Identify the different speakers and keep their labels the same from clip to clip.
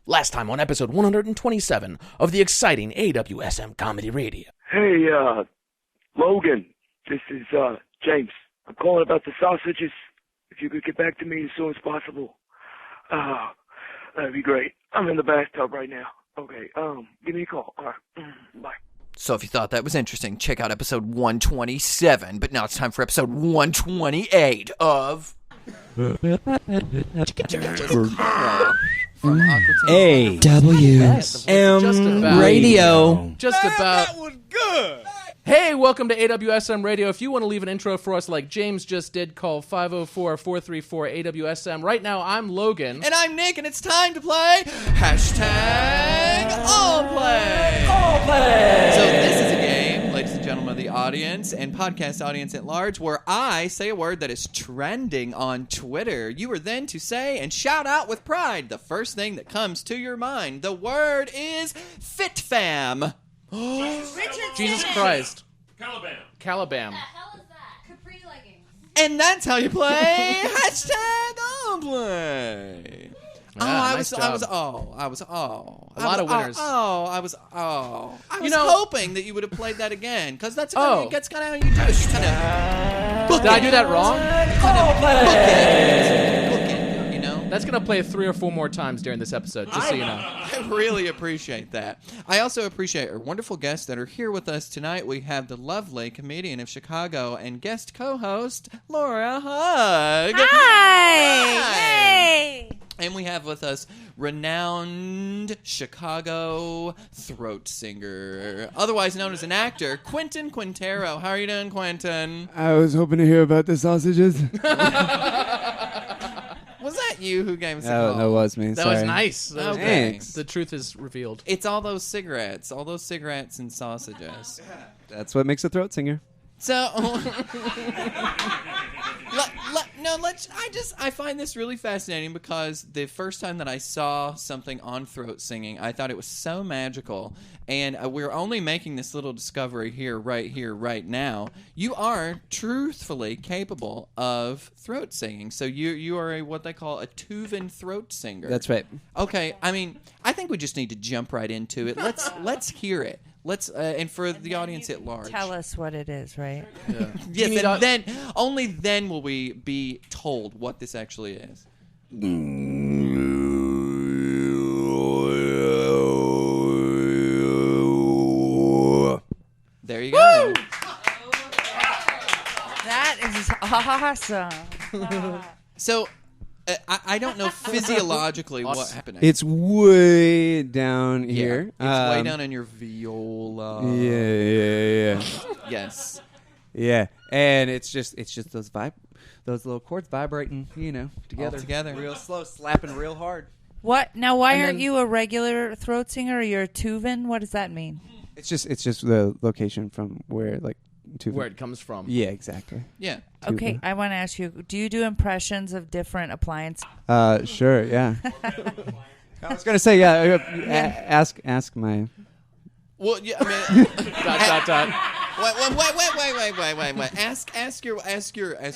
Speaker 1: Last time on episode 127 of the exciting AWSM Comedy Radio.
Speaker 2: Hey, Logan, this is, James. I'm calling about the sausages. If you could get back to me as soon as possible. That'd be great. I'm in the bathtub right now. Okay, give me a call. All right, bye.
Speaker 3: So if you thought that was interesting, check out episode 127. But now it's time for episode 128 of... From
Speaker 4: AWSM Radio.
Speaker 1: Just about.
Speaker 4: That was good.
Speaker 1: Hey, welcome to AWSM Radio. If you want to leave an intro for us like James just did, call 504-434-AWSM. Right now, I'm Logan.
Speaker 3: And I'm Nick, and it's time to play hashtag All Play.
Speaker 4: All Play.
Speaker 3: So this is a game, ladies and gentlemen of the audience and podcast audience at large, where I say a word that is trending on Twitter. You are then to say and shout out with pride the first thing that comes to your mind. The word is FitFam.
Speaker 1: Jesus Christ.
Speaker 5: The
Speaker 1: Calabam.
Speaker 5: hell is that? Capri leggings.
Speaker 3: And that's how you play hashtag All Play.
Speaker 1: Yeah, nice job.
Speaker 3: I was hoping that you would have played that again, because that's kind of how you do it.
Speaker 1: Did I do that wrong?
Speaker 3: Bookend, you know?
Speaker 1: That's going to play 3 or 4 more times during this episode, just so you know.
Speaker 3: I really appreciate that. I also appreciate our wonderful guests that are here with us tonight. We have the lovely comedian of Chicago and guest co-host, Laura Hug.
Speaker 6: Hi! Hey!
Speaker 3: And we have with us renowned Chicago throat singer, otherwise known as an actor, Quinten Quintero. How are you doing, Quinten?
Speaker 7: I was hoping to hear about the sausages.
Speaker 3: Was that you who gave us a call?
Speaker 7: That was me.
Speaker 1: That was nice. That was
Speaker 7: Thanks.
Speaker 1: The truth is revealed.
Speaker 3: It's all those cigarettes and sausages.
Speaker 7: That's what makes a throat singer.
Speaker 3: So, I find this really fascinating, because the first time that I saw something on throat singing, I thought it was so magical. And we're only making this little discovery here, right now. You are truthfully capable of throat singing. So you are what they call a Tuvan throat singer.
Speaker 7: That's right.
Speaker 3: Okay, I mean, I think we just need to jump right into it. Let's hear it. Let's and for the audience at large,
Speaker 6: Tell us what it is, right?
Speaker 1: Yeah.
Speaker 3: yes, and then only then will we be told what this actually is. There you go.
Speaker 6: That is awesome.
Speaker 3: So I don't know physiologically what happened.
Speaker 7: It's way down here.
Speaker 3: It's way down in your viola.
Speaker 7: Yeah.
Speaker 3: Yes.
Speaker 7: Yeah, and it's just those little chords vibrating, together.
Speaker 3: All together.
Speaker 7: Real slow, slapping real hard.
Speaker 6: What? Now, why
Speaker 7: And
Speaker 6: aren't
Speaker 7: then-
Speaker 6: you a regular throat singer, or you're a Tuvan? What does that mean?
Speaker 7: It's just the location from where
Speaker 1: Where it comes from.
Speaker 7: Yeah, exactly.
Speaker 3: Yeah.
Speaker 6: Okay, I want to ask you, do you do impressions of different appliances?
Speaker 7: Sure, yeah. I was gonna say, ask my.
Speaker 3: Well, yeah. I mean,
Speaker 1: Dot.
Speaker 3: Wait. Ask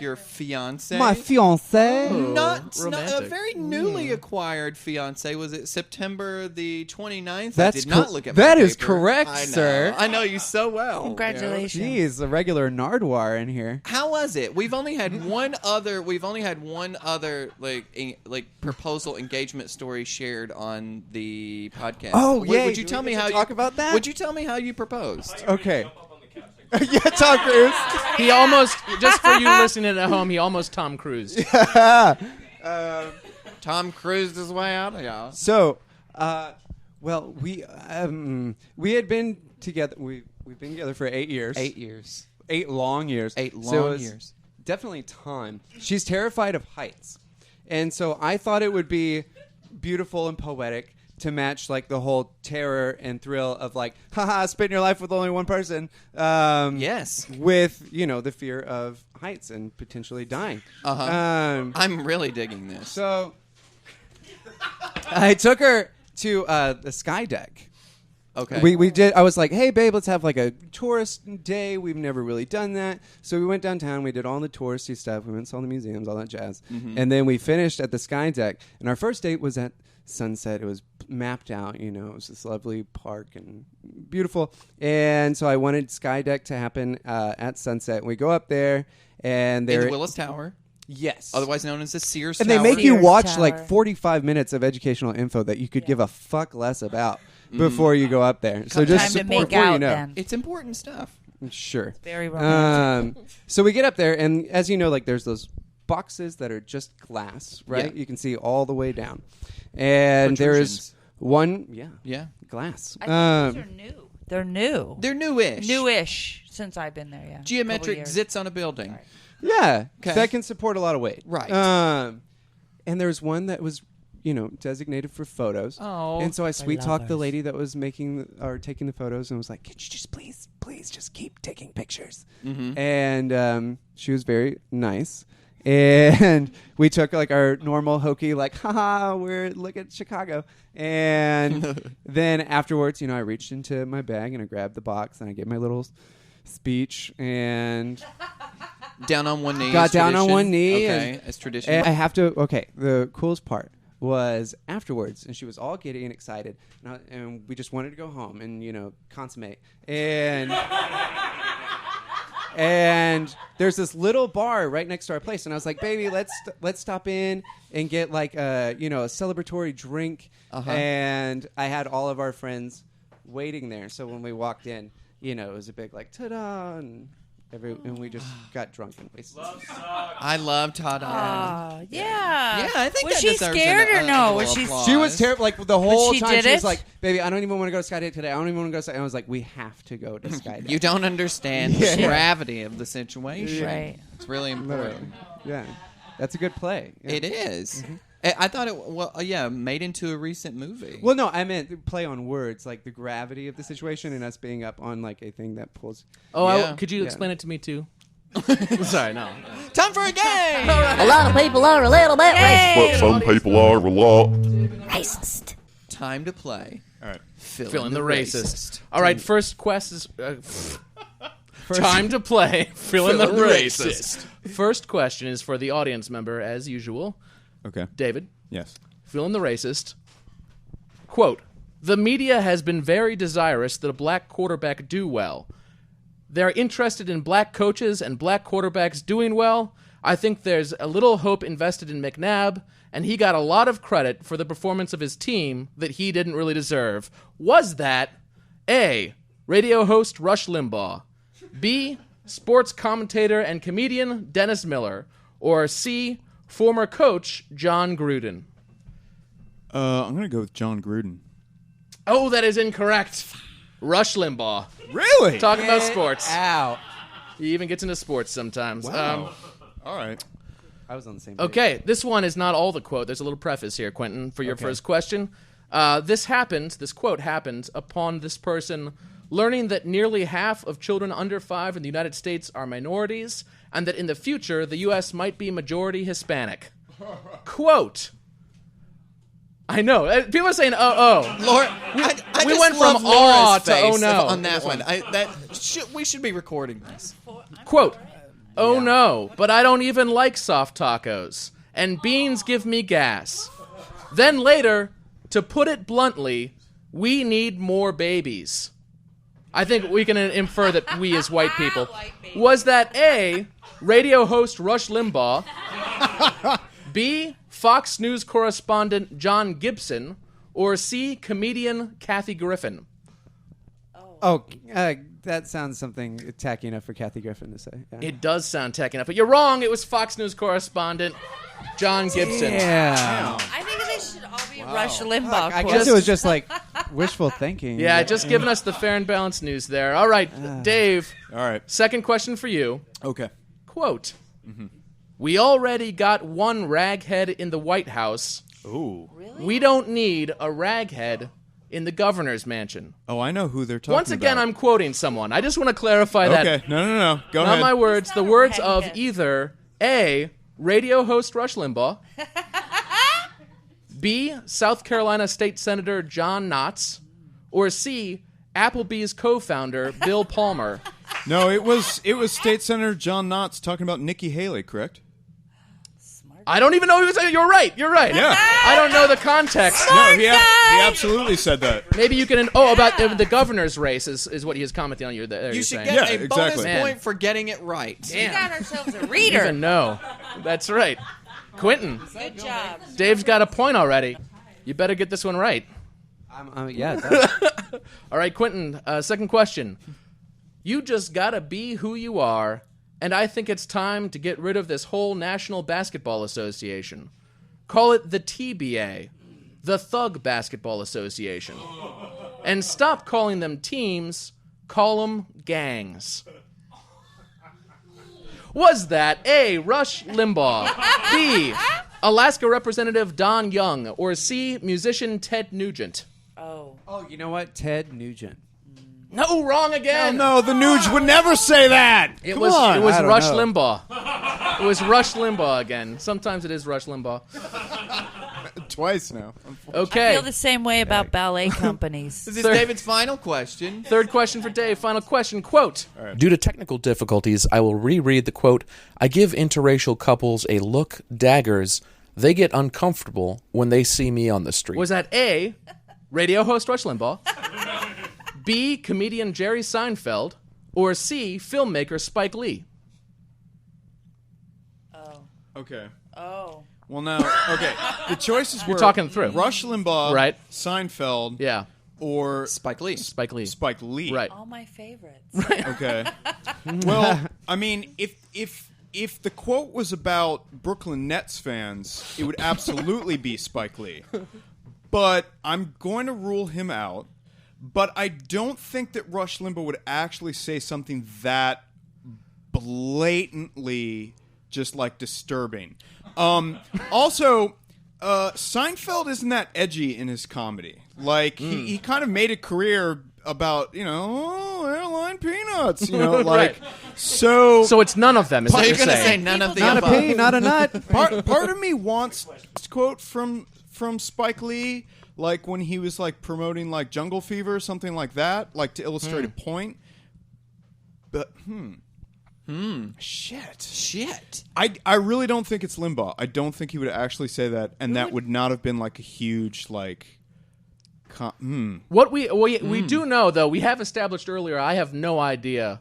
Speaker 3: your fiance.
Speaker 7: My fiance.
Speaker 3: Not a
Speaker 1: romantic.
Speaker 3: very newly acquired fiance. Was it September the 29th?
Speaker 7: That's
Speaker 3: I did not look at
Speaker 7: that
Speaker 3: my
Speaker 7: is
Speaker 3: paper.
Speaker 7: correct,
Speaker 3: I know.
Speaker 7: sir.
Speaker 3: I know you so well.
Speaker 6: Congratulations.
Speaker 7: Jeez, a regular Nardwar in here.
Speaker 3: How was it? We've only had one other like proposal engagement story shared on the podcast.
Speaker 7: Oh, yeah.
Speaker 3: Would you tell me how
Speaker 7: talk about that?
Speaker 3: Would you tell me how you proposed?
Speaker 7: Okay. Yeah, Tom Cruise.
Speaker 1: He almost, just for you listening at home, he almost Tom Cruise.
Speaker 3: Tom cruised his way out of y'all.
Speaker 7: So, well, we had been together. We've been together for 8 years.
Speaker 3: 8 years.
Speaker 7: 8 long years.
Speaker 3: 8
Speaker 7: So it
Speaker 3: long
Speaker 7: was
Speaker 3: years.
Speaker 7: Definitely time. She's terrified of heights, and so I thought it would be beautiful and poetic to match like the whole terror and thrill of like, haha, spend your life with only one person.
Speaker 3: Yes.
Speaker 7: With, the fear of heights and potentially dying.
Speaker 3: Uh-huh. I'm really digging this.
Speaker 7: So I took her to the sky deck.
Speaker 3: Okay.
Speaker 7: We did. I was like, hey, babe, let's have like a tourist day. We've never really done that. So we went downtown. We did all the touristy stuff. We went and saw the museums, all that jazz. Mm-hmm. And then we finished at the sky deck. And our first date was at sunset. It was mapped out, it was this lovely park and beautiful. And so I wanted Sky Deck to happen at sunset. We go up there, and
Speaker 3: In
Speaker 7: there,
Speaker 3: the Willis Tower,
Speaker 7: yes,
Speaker 3: otherwise known as the Sears
Speaker 7: and
Speaker 3: Tower.
Speaker 7: they make you
Speaker 6: Sears
Speaker 7: watch
Speaker 6: Tower.
Speaker 7: like 45 minutes of educational info that you could give a fuck less about before you go up there. So just
Speaker 6: Time to make
Speaker 7: before
Speaker 6: out
Speaker 7: you know.
Speaker 6: then.
Speaker 3: It's important stuff.
Speaker 7: Sure.
Speaker 6: Very romantic.
Speaker 7: So we get up there, and as you know, like there's those boxes that are just glass, right?
Speaker 3: Yeah.
Speaker 7: You can see all the way down, and there is one,
Speaker 3: Yeah.
Speaker 7: glass.
Speaker 6: I think these are new. They're new.
Speaker 3: They're newish.
Speaker 6: Newish since I've been there, yeah.
Speaker 3: Geometric
Speaker 6: Couple years.
Speaker 3: zits on a building.
Speaker 7: Yeah,
Speaker 3: Okay.
Speaker 7: that can support a lot of weight,
Speaker 3: Right.
Speaker 7: And there's one that was, designated for photos.
Speaker 1: Oh.
Speaker 7: And so I sweet talked the
Speaker 6: lovers.
Speaker 7: lady that was making or taking the photos and was like, "Could you just please just keep taking pictures?" And she was very nice. And we took like our normal hokey, like, haha, look at Chicago. And then afterwards, I reached into my bag and I grabbed the box and I gave my little speech and
Speaker 3: Down on one knee.
Speaker 7: Got
Speaker 3: as
Speaker 7: down on
Speaker 3: tradition.
Speaker 7: one knee
Speaker 3: Okay,
Speaker 7: and-
Speaker 3: as tradition.
Speaker 7: I have to. Okay, the coolest part was afterwards, and she was all giddy and excited, and we just wanted to go home and consummate. And there's this little bar right next to our place, and I was like, "Baby, let's stop in and get like a celebratory drink." And I had all of our friends waiting there, so when we walked in, it was a big like ta-da, and we just got drunk and wasted.
Speaker 3: I love Tada.
Speaker 6: Yeah.
Speaker 3: Yeah, I think
Speaker 6: Was
Speaker 3: that
Speaker 6: she
Speaker 3: deserves
Speaker 6: scared
Speaker 3: a
Speaker 6: or no?
Speaker 3: little
Speaker 6: Was she?
Speaker 3: applause.
Speaker 7: She was terrible. Like the whole
Speaker 6: she
Speaker 7: time,
Speaker 6: did
Speaker 7: she was
Speaker 6: it?
Speaker 7: like, "Baby, I don't even want to go to Skydeck today. I don't even want to go to Skydeck." And I was like, "We have to go to Skydeck."
Speaker 3: You don't understand the
Speaker 7: Yeah.
Speaker 3: gravity of the situation.
Speaker 6: Right.
Speaker 3: It's really important.
Speaker 7: Yeah, that's a good play. Yeah.
Speaker 3: It is.
Speaker 7: Mm-hmm.
Speaker 3: I thought it, made into a recent movie.
Speaker 7: Well, no, I meant play on words, like the gravity of the situation and us being up on like a thing that pulls.
Speaker 1: Oh,
Speaker 3: Yeah.
Speaker 1: could you
Speaker 7: Yeah.
Speaker 1: explain it to me too? Sorry, no.
Speaker 3: Time for a game!
Speaker 4: A lot of people are a little bit
Speaker 8: But some people are a lot.
Speaker 4: racist.
Speaker 3: Time to play.
Speaker 8: All right.
Speaker 1: Fill in the racist. All right, first quest is time to play. Fill in the racist. First question is for the audience member, as usual.
Speaker 8: Okay.
Speaker 1: David,
Speaker 8: Yes.
Speaker 1: fill in the racist. Quote, the media has been very desirous that a black quarterback do well. They're interested in black coaches and black quarterbacks doing well. I think there's a little hope invested in McNabb, and he got a lot of credit for the performance of his team that he didn't really deserve. Was that A, radio host Rush Limbaugh, B, sports commentator and comedian Dennis Miller, or C, former coach John Gruden?
Speaker 8: I'm going to go with John Gruden.
Speaker 1: Oh, that is incorrect. Rush Limbaugh.
Speaker 8: Really?
Speaker 1: Talking about sports.
Speaker 7: Ow!
Speaker 1: He even gets into sports sometimes.
Speaker 8: Wow. All right.
Speaker 7: I was on the same page.
Speaker 1: Okay, this one is not all the quote. There's a little preface here, Quentin, for your first question. This quote happened upon this person learning that nearly half of children under 5 in the United States are minorities, and that in the future, the U.S. might be majority Hispanic. Quote. I know. People are saying, oh.
Speaker 3: Laura, I
Speaker 1: we
Speaker 3: just
Speaker 1: went
Speaker 3: love
Speaker 1: from awe
Speaker 3: Laura's
Speaker 1: to oh
Speaker 3: face
Speaker 1: no.
Speaker 3: on that one. We should be recording this.
Speaker 1: Quote, oh no, but I don't even like soft tacos, and beans give me gas. Then later, to put it bluntly, we need more babies. I think we can infer that we as white people. Was that A, radio host Rush Limbaugh, B, Fox News correspondent John Gibson, or C, comedian Kathy Griffin?
Speaker 7: Oh, that sounds something tacky enough for Kathy Griffin to say. Yeah.
Speaker 1: It does sound tech enough, but you're wrong. It was Fox News correspondent John Gibson.
Speaker 7: Yeah.
Speaker 6: I think they should all be Rush Limbaugh.
Speaker 7: I
Speaker 6: quotes.
Speaker 7: guess it was just like wishful thinking.
Speaker 1: Yeah, just giving us the fair and balanced news there. All right, Dave,
Speaker 8: All right.
Speaker 1: second question for you.
Speaker 8: Okay.
Speaker 1: Quote, we already got one raghead in the White House.
Speaker 8: Ooh.
Speaker 1: We don't need a raghead in the governor's mansion.
Speaker 8: Oh, I know who they're talking
Speaker 1: Once again,
Speaker 8: about.
Speaker 1: I'm quoting someone. I just want to clarify that.
Speaker 8: Okay. No. Go
Speaker 1: Not
Speaker 8: ahead.
Speaker 1: my words, the
Speaker 6: not a
Speaker 1: words of
Speaker 6: raghead.
Speaker 1: either A, radio host Rush Limbaugh, B, South Carolina State Senator John Knotts, or C, Applebee's co-founder Bill Palmer.
Speaker 8: No, it was State Senator John Knotts talking about Nikki Haley, correct?
Speaker 1: I don't even know who said it. You're right.
Speaker 8: Yeah.
Speaker 1: I don't know the context.
Speaker 8: No, he absolutely said that.
Speaker 1: Maybe you can. Oh, about the governor's race is what he is commenting on you. There,
Speaker 3: You
Speaker 1: you're
Speaker 3: should
Speaker 1: saying.
Speaker 3: get
Speaker 8: Yeah,
Speaker 3: a bonus
Speaker 8: exactly.
Speaker 1: Man.
Speaker 3: point for getting it right.
Speaker 6: We got ourselves a
Speaker 1: Even
Speaker 6: reader.
Speaker 1: know. That's right. Quinten,
Speaker 6: Good job.
Speaker 1: Dave's got a point already. You better get this one right.
Speaker 7: Yeah. That's,
Speaker 1: All right, Quinten. Second question. You just gotta be who you are, and I think it's time to get rid of this whole National Basketball Association. Call it the TBA, the Thug Basketball Association. And stop calling them teams, call them gangs. Was that A, Rush Limbaugh, B, Alaska Representative Don Young, or C, musician Ted Nugent?
Speaker 6: Oh.
Speaker 7: oh, you know what? Ted Nugent.
Speaker 1: No, wrong again.
Speaker 8: No, the Nuge would never say that.
Speaker 1: It
Speaker 8: Come
Speaker 1: was
Speaker 8: on.
Speaker 1: it was
Speaker 7: I don't
Speaker 1: Rush
Speaker 7: know.
Speaker 1: Limbaugh. It was Rush Limbaugh again. Sometimes it is Rush Limbaugh.
Speaker 8: Twice now.
Speaker 6: I
Speaker 1: Okay.
Speaker 6: feel the same way about ballet companies.
Speaker 3: This is
Speaker 1: Third-
Speaker 3: David's final question.
Speaker 1: Third question for Dave. Final question. Quote.
Speaker 9: Due to technical difficulties, I will reread the quote. I give interracial couples a look, daggers. They get uncomfortable when they see me on the street.
Speaker 1: Was that A, radio host Rush Limbaugh, B, comedian Jerry Seinfeld, or C, filmmaker Spike Lee?
Speaker 8: Okay.
Speaker 6: Oh.
Speaker 8: Well, now, okay. The choices were
Speaker 1: talking through.
Speaker 8: Rush Limbaugh,
Speaker 1: Right.
Speaker 8: Seinfeld,
Speaker 1: Yeah,
Speaker 8: or
Speaker 3: Spike Lee.
Speaker 1: Spike Lee.
Speaker 8: Spike Lee.
Speaker 1: Right.
Speaker 6: All my favorites.
Speaker 8: Okay. Well, I mean, if the quote was about Brooklyn Nets fans, it would absolutely be Spike Lee. But I'm going to rule him out. But I don't think that Rush Limbaugh would actually say something that blatantly just like disturbing. Also, Seinfeld isn't that edgy in his comedy. Like he kind of made a career about airline peanuts, like
Speaker 1: Right.
Speaker 8: so.
Speaker 1: So it's none of them. Is
Speaker 3: So
Speaker 1: what
Speaker 3: you're
Speaker 1: you're
Speaker 3: going to say
Speaker 1: saying?
Speaker 3: none of the
Speaker 7: Not a
Speaker 3: above.
Speaker 7: pea, not a nut.
Speaker 8: part of me wants a quote from Spike Lee, like when he was like promoting like Jungle Fever or something like that, like to illustrate a point. But
Speaker 3: Shit.
Speaker 8: I really don't think it's Limbaugh. I don't think he would actually say that, and that would not have been like a huge like.
Speaker 1: What we do know, though, we have established earlier, I have no idea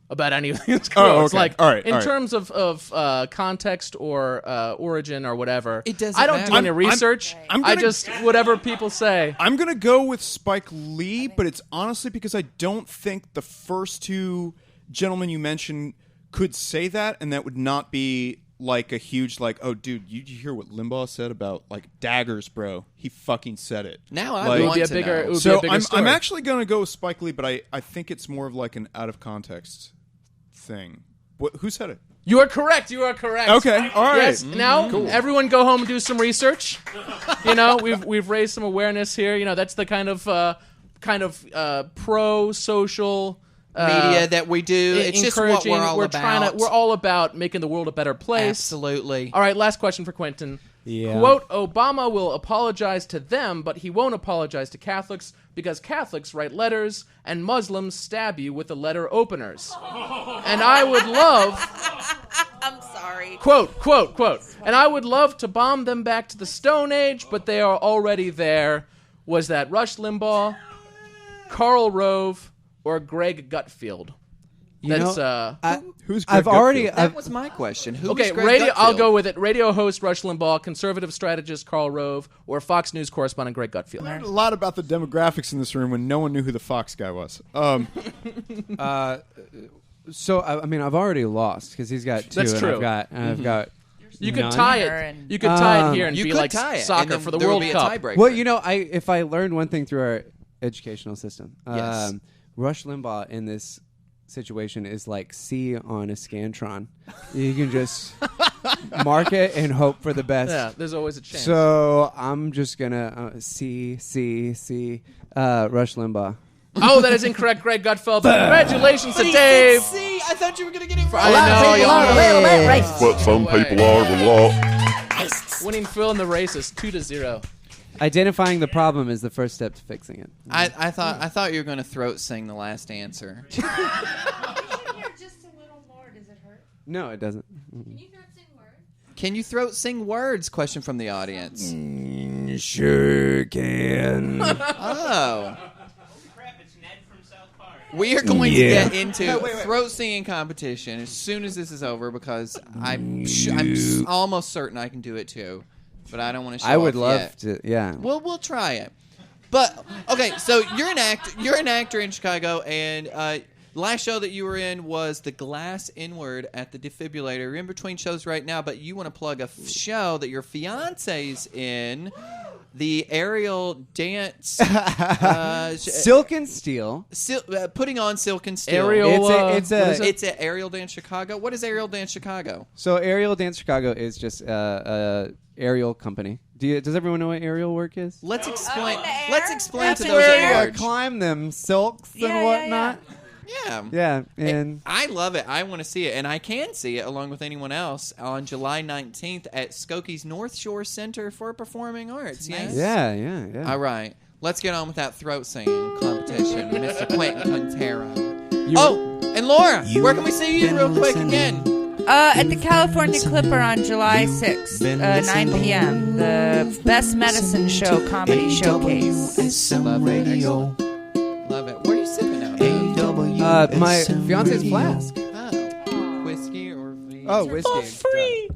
Speaker 1: about any of these quotes.
Speaker 8: okay.
Speaker 1: Like,
Speaker 8: All right,
Speaker 1: in
Speaker 8: all right.
Speaker 1: terms of context or origin or whatever,
Speaker 3: It doesn't
Speaker 1: I don't
Speaker 3: matter.
Speaker 1: do any
Speaker 8: I'm-
Speaker 1: research.
Speaker 8: I'm
Speaker 1: I
Speaker 8: gonna-
Speaker 1: just, whatever people say.
Speaker 8: I'm gonna go with Spike Lee, but it's honestly because I don't think the first two gentlemen you mentioned could say that, and that would not be like a huge like, oh, dude, you hear what Limbaugh said about like daggers, bro? He fucking said it.
Speaker 3: Now I
Speaker 8: Like-
Speaker 1: It would
Speaker 3: want
Speaker 1: be a
Speaker 3: to
Speaker 1: bigger,
Speaker 3: know.
Speaker 1: it would be
Speaker 8: So
Speaker 1: a bigger
Speaker 8: I'm
Speaker 1: story.
Speaker 8: actually gonna go with Spike Lee, but I think it's more of like an out of context thing. Who said it?
Speaker 1: You are correct. You are correct.
Speaker 8: Okay, all right.
Speaker 1: Yes. Now, everyone go home and do some research. We've raised some awareness here. That's the kind of pro-social
Speaker 3: Media that we do. It's just what
Speaker 1: encouraging.
Speaker 3: we're all about.
Speaker 1: We're all about making the world a better place.
Speaker 3: Absolutely.
Speaker 1: All right, last question for Quinten.
Speaker 7: Yeah.
Speaker 1: Quote, Obama will apologize to them, but he won't apologize to Catholics because Catholics write letters and Muslims stab you with the letter openers. And I would love...
Speaker 6: I'm sorry.
Speaker 1: Quote. And I would love to bomb them back to the Stone Age, but they are already there. Was that Rush Limbaugh, Karl Rove, or Greg Gutfield? That's
Speaker 8: Who's Greg
Speaker 7: I've already.
Speaker 8: Gutfield?
Speaker 3: That was my question. Who
Speaker 1: okay.
Speaker 3: was Greg
Speaker 1: Radio. I'll
Speaker 3: Gutfield?
Speaker 1: go with it. Radio host Rush Limbaugh, conservative strategist Karl Rove, or Fox News correspondent Greg Gutfield.
Speaker 8: I learned a lot about the demographics in this room when no one knew who the Fox guy was.
Speaker 7: So I mean, I've already lost because he's got two.
Speaker 1: That's
Speaker 7: and
Speaker 1: true.
Speaker 7: I've got.
Speaker 1: You could
Speaker 7: none.
Speaker 1: tie
Speaker 6: And-
Speaker 1: it. You could tie it here and
Speaker 3: You
Speaker 1: be
Speaker 3: could
Speaker 1: like
Speaker 3: tie it, and
Speaker 1: soccer
Speaker 3: then
Speaker 1: for the
Speaker 3: there
Speaker 1: World
Speaker 3: would be
Speaker 1: Cup.
Speaker 3: a tiebreaker.
Speaker 7: Well, if I learned one thing through our educational system,
Speaker 3: Yes.
Speaker 7: Rush Limbaugh in this situation is like C on a Scantron. You can just mark it and hope for the best.
Speaker 1: Yeah, there's always a chance.
Speaker 7: So I'm just gonna C Rush Limbaugh.
Speaker 1: Oh, that is incorrect, Greg Gutfeld. Congratulations to Dave.
Speaker 3: See, I thought you were going to get it
Speaker 1: I
Speaker 3: right.
Speaker 1: know,
Speaker 4: People are a little bit racist.
Speaker 10: But some people are a lot.
Speaker 4: Racists.
Speaker 1: Winning Phil in the race is 2-0.
Speaker 7: Identifying the problem is the first step to fixing it.
Speaker 3: I thought you were going to throat sing the last answer.
Speaker 5: Just a little more. Does it hurt?
Speaker 7: No, it doesn't.
Speaker 5: Can you throat sing words?
Speaker 3: Can you throat sing words? Question from the audience.
Speaker 7: Sure can.
Speaker 3: Oh. We are going to get into throat singing competition as soon as this is over because I'm almost certain I can do it too, but I don't want to show
Speaker 7: I would
Speaker 3: off
Speaker 7: love
Speaker 3: yet.
Speaker 7: to. Yeah.
Speaker 3: Well, we'll try it. But okay, so you're an actor. You're an actor in Chicago, and last show that you were in was the Glass Inward at the Defibrillator. You're in between shows right now, but you want to plug a show that your fiance's in. The aerial dance,
Speaker 7: Silk and Steel.
Speaker 3: Putting on Silk and Steel.
Speaker 1: Aerial.
Speaker 3: It's an Aerial Dance Chicago. What is Aerial Dance Chicago?
Speaker 7: So Aerial Dance Chicago is just aerial company. Does everyone know what aerial work is?
Speaker 3: Let's explain. Let's explain
Speaker 6: That's
Speaker 3: to
Speaker 6: in
Speaker 3: those
Speaker 6: the
Speaker 3: at
Speaker 6: air.
Speaker 3: large.
Speaker 7: Climb them silks and whatnot.
Speaker 3: Yeah.
Speaker 7: And
Speaker 3: I love it. I want to see it, and I can see it along with anyone else on July 19th at Skokie's North Shore Center for Performing Arts. Yes?
Speaker 7: yeah.
Speaker 3: All right. Let's get on with that throat singing competition, Mr. Quinten Quintero. And Laura, where can we see you real quick again?
Speaker 6: At the California Clipper on July 6th, 9 p.m. The Best Medicine Show Comedy Showcase.
Speaker 3: Love it. Love it. Where are you sipping out of?
Speaker 7: my fiance's flask.
Speaker 3: Oh. Whiskey or
Speaker 7: Oh, whiskey.
Speaker 6: Free.